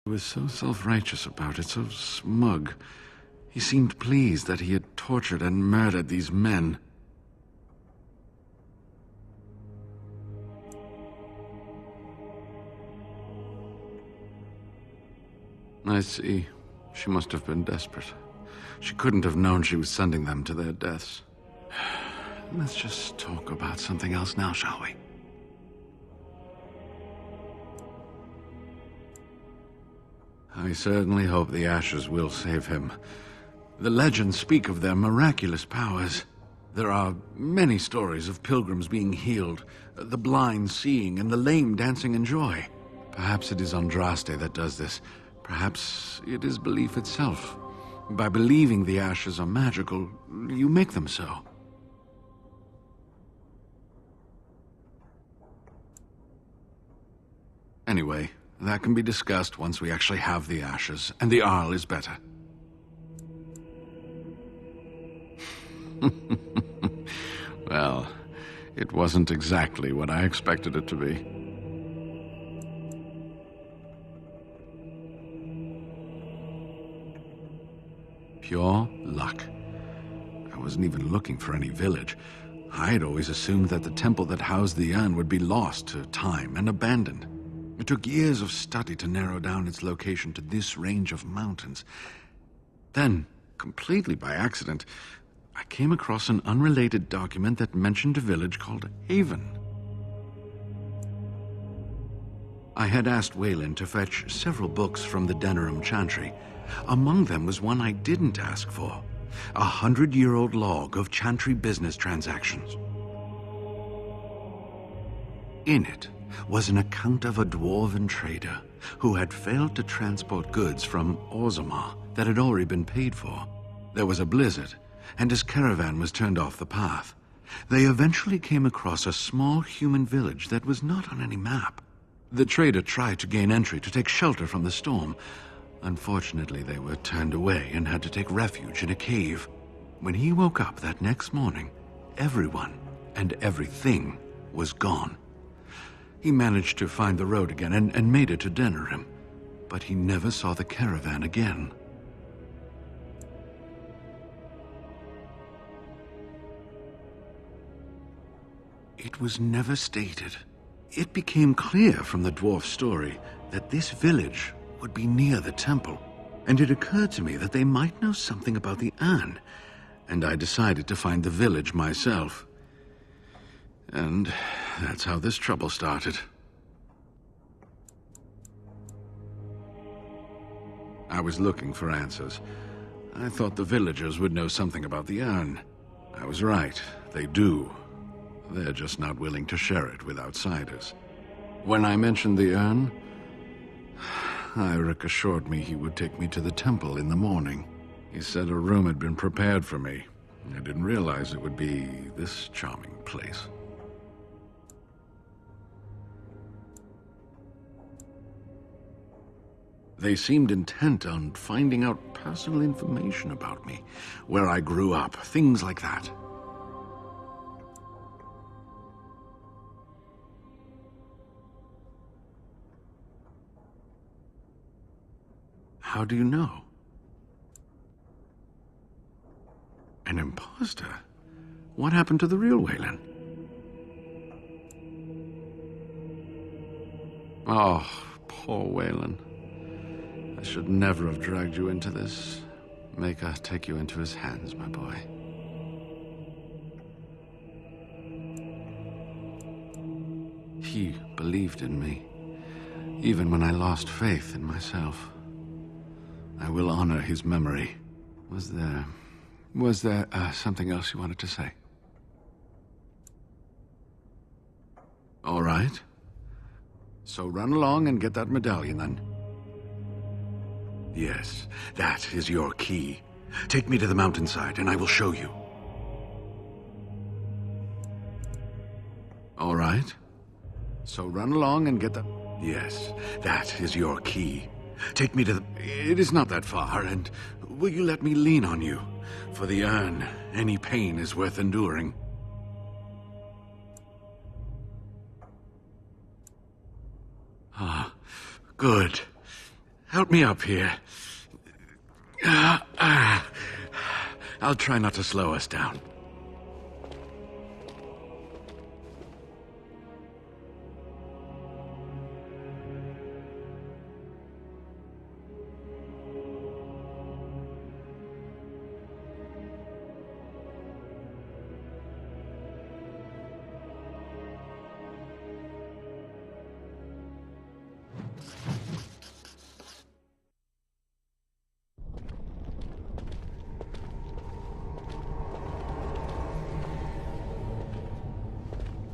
He was so self-righteous about it, so smug. He seemed pleased that he had tortured and murdered these men. I see. She must have been desperate. She couldn't have known she was sending them to their deaths. Let's just talk about something else now, shall we? I certainly hope the ashes will save him. The legends speak of their miraculous powers. There are many stories of pilgrims being healed, the blind seeing, and the lame dancing in joy. Perhaps it is Andraste that does this. Perhaps it is belief itself. By believing the ashes are magical, you make them so. Anyway, that can be discussed once we actually have the ashes, and the Arl is better. Well, it wasn't exactly what I expected it to be. Pure luck. I wasn't even looking for any village. I'd always assumed that the temple that housed the urn would be lost to time and abandoned. It took years of study to narrow down its location to this range of mountains. Then, completely by accident, I came across an unrelated document that mentioned a village called Haven. I had asked Waylon to fetch several books from the Denerim Chantry. Among them was one I didn't ask for, 100-year-old log of Chantry business transactions. In it was an account of a dwarven trader who had failed to transport goods from Orzammar that had already been paid for. There was a blizzard, and his caravan was turned off the path. They eventually came across a small human village that was not on any map. The trader tried to gain entry to take shelter from the storm. Unfortunately, they were turned away and had to take refuge in a cave. When he woke up that next morning, everyone and everything was gone. He managed to find the road again and made it to Denerim, but he never saw the caravan again. It was never stated. It became clear from the dwarf's story that this village would be near the temple, and it occurred to me that they might know something about the urn, and I decided to find the village myself. And that's how this trouble started. I was looking for answers. I thought the villagers would know something about the urn. I was right, they do. They're just not willing to share it with outsiders. When I mentioned the urn, Eirik assured me he would take me to the temple in the morning. He said a room had been prepared for me. I didn't realize it would be this charming place. They seemed intent on finding out personal information about me, where I grew up, things like that. How do you know? An imposter? What happened to the real Waylon? Oh, poor Waylon. I should never have dragged you into this. Maker take you into his hands, my boy. He believed in me, even when I lost faith in myself. I will honor his memory. Was there something else you wanted to say? All right. So run along and get that medallion, then. Yes, that is your key. Take me to the mountainside, and I will show you. All right. So run along and get that... Yes, that is your key. Take me to the... It is not that far, and will you let me lean on you? For the urn, any pain is worth enduring. Ah, good. How help me up here. I'll try not to slow us down.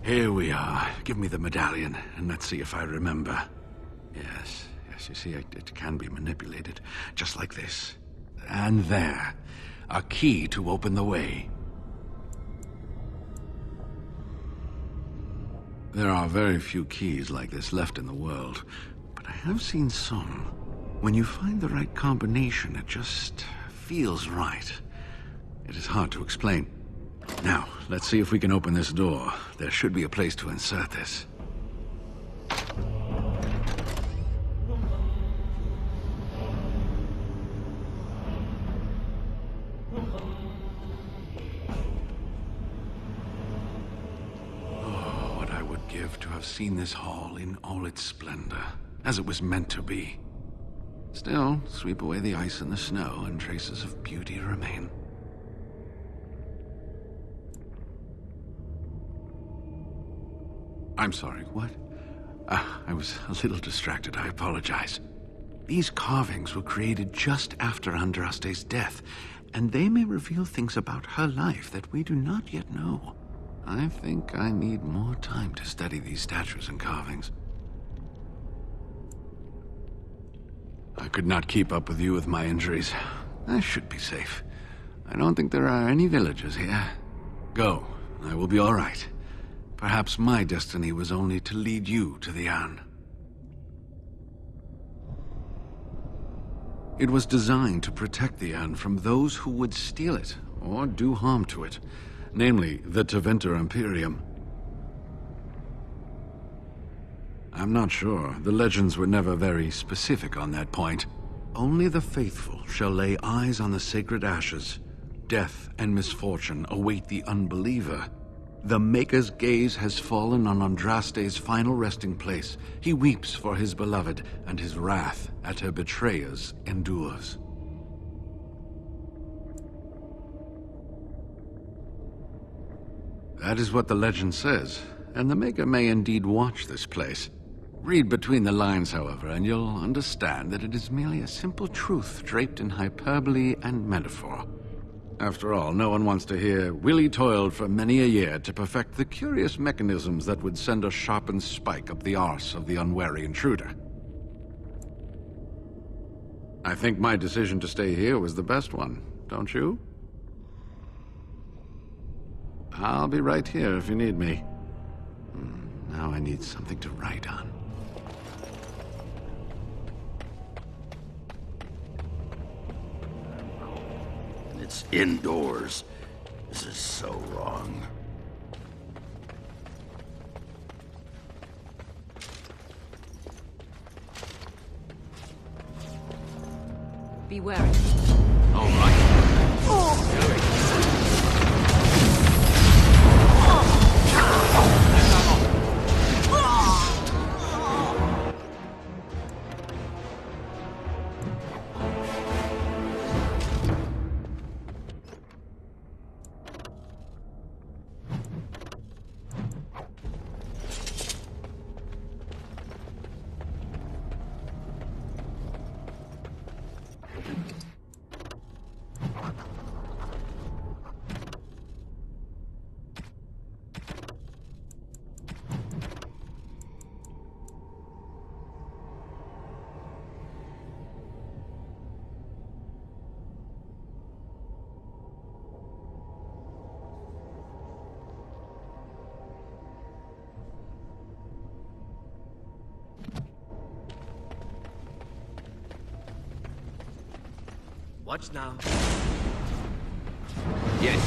Here we are. Give me the medallion, and let's see if I remember. Yes, you see, it can be manipulated, just like this. And there, a key to open the way. There are very few keys like this left in the world, but I have seen some. When you find the right combination, it just feels right. It is hard to explain. Now, let's see if we can open this door. There should be a place to insert this. Oh, what I would give to have seen this hall in all its splendor, as it was meant to be. Still, sweep away the ice and the snow, and traces of beauty remain. I'm sorry, what? I was a little distracted, I apologize. These carvings were created just after Andraste's death, and they may reveal things about her life that we do not yet know. I think I need more time to study these statues and carvings. I could not keep up with you with my injuries. I should be safe. I don't think there are any villagers here. Go, I will be all right. Perhaps my destiny was only to lead you to the Ain. It was designed to protect the Ain from those who would steal it or do harm to it, namely the Tevinter Imperium. I'm not sure. The legends were never very specific on that point. Only the faithful shall lay eyes on the sacred ashes. Death and misfortune await the unbeliever. The Maker's gaze has fallen on Andraste's final resting place. He weeps for his beloved, and his wrath at her betrayers endures. That is what the legend says, and the Maker may indeed watch this place. Read between the lines, however, and you'll understand that it is merely a simple truth draped in hyperbole and metaphor. After all, no one wants to hear, Willie toiled for many a year to perfect the curious mechanisms that would send a sharpened spike up the arse of the unwary intruder. I think my decision to stay here was the best one, don't you? I'll be right here if you need me. Now I need something to write on. It's indoors. This is so wrong. Be wary. All right. Watch now. Yes.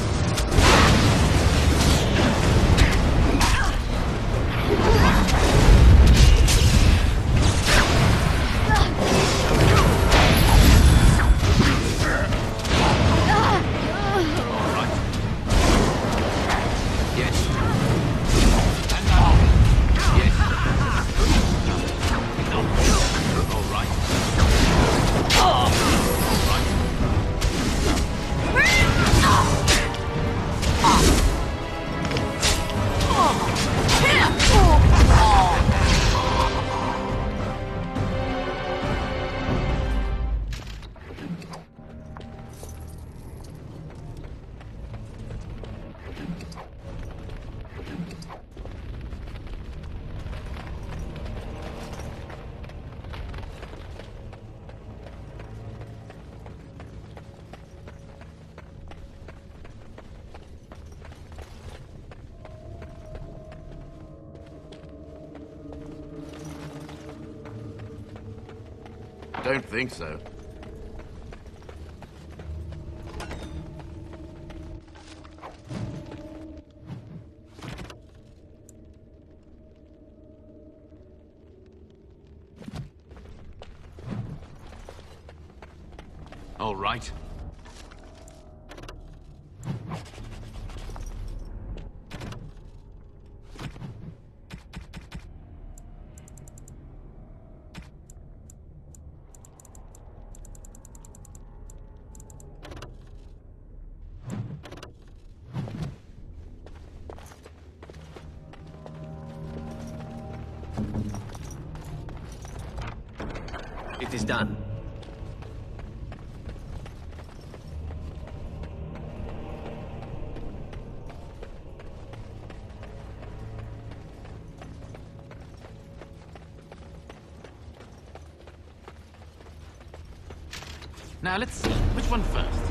don't think so. All right. It is done. Now let's see. Which one first?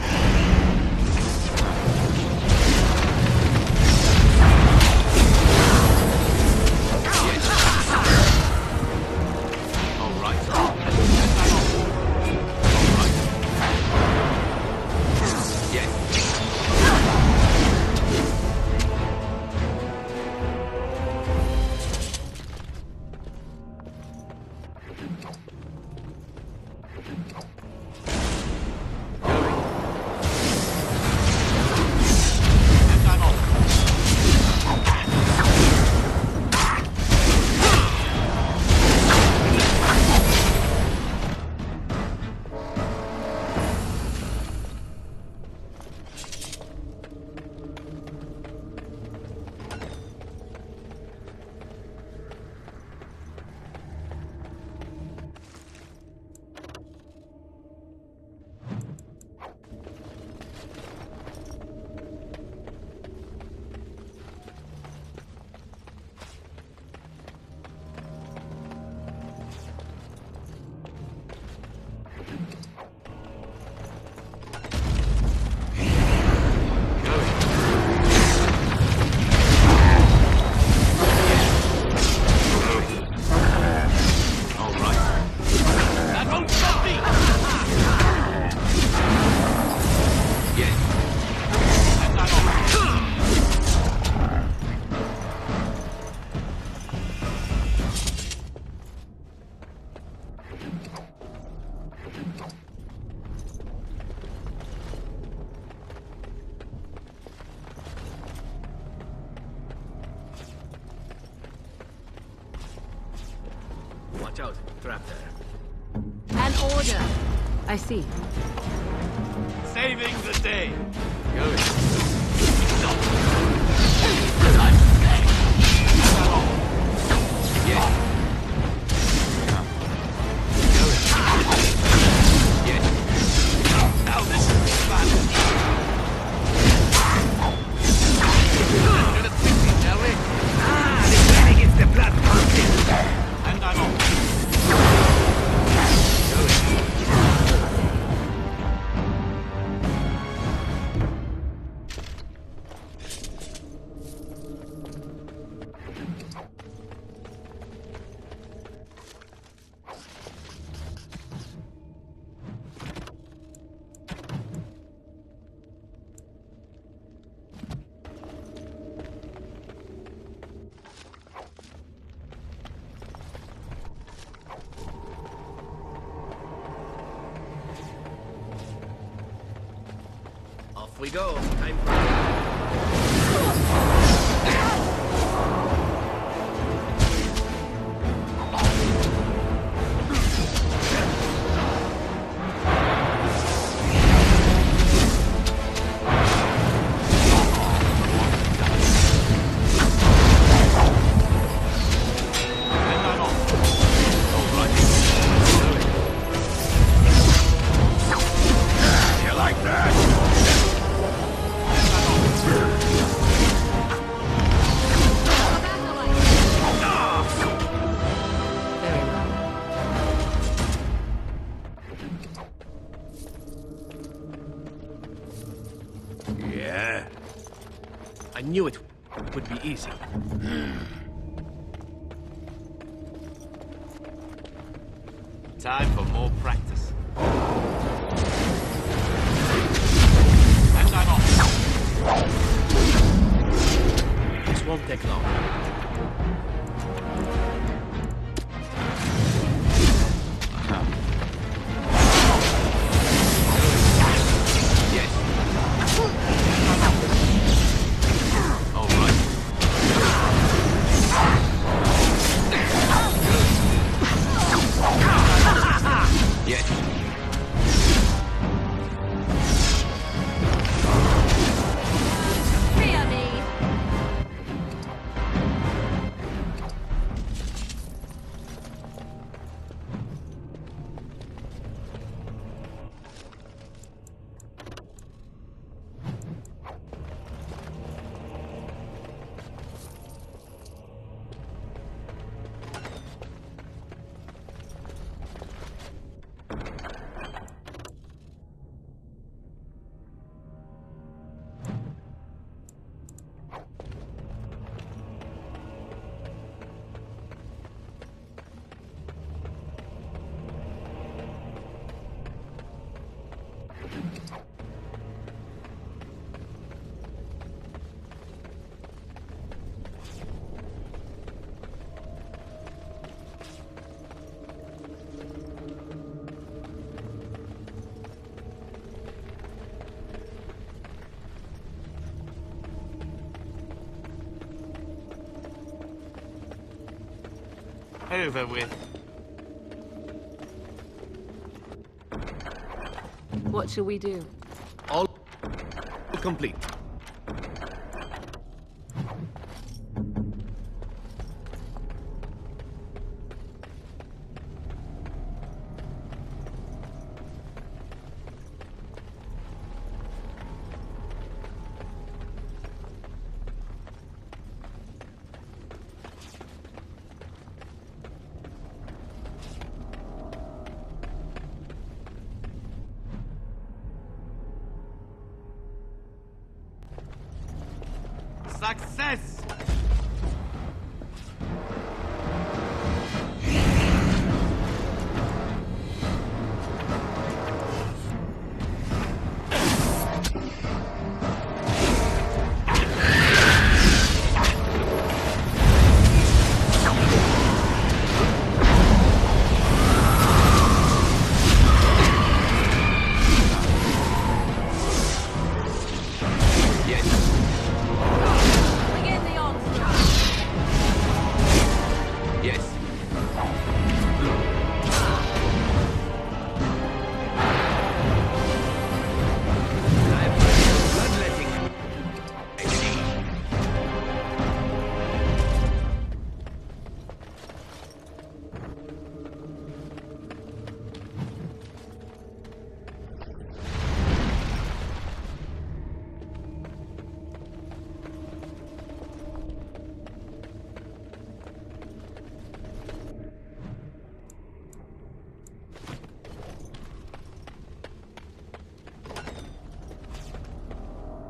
Watch out. Trap there. An order. I see. Saving the day. Off we go. Time for... Yeah? I knew it would be easy. Time for more practice. And I'm off. This won't take long. Yes. All right. Yes. Fear me. Over with. What shall we do? All complete. Success! Begin the onslaught. Yes. Time for bloodletting.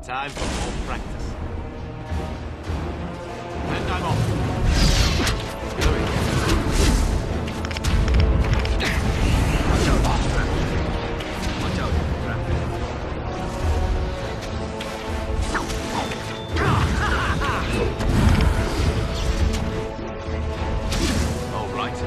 Time for more practice. And I'm off. Going. Watch out, Raptor. All right.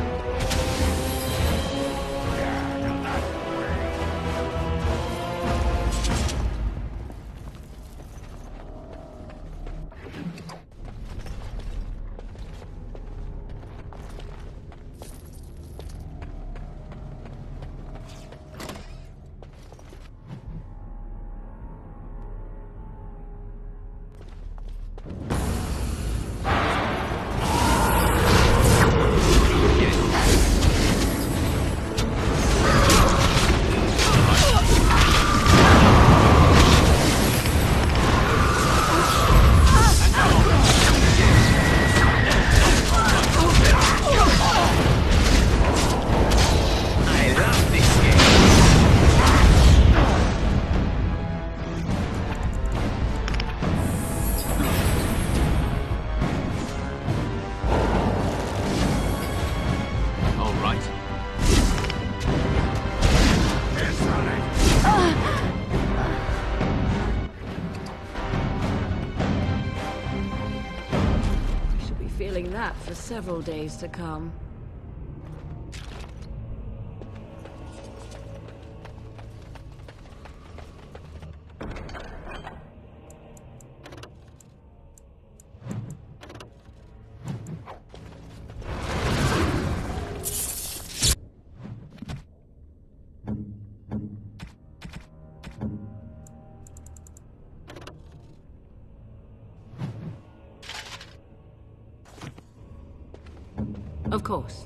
for several days to come. Of course.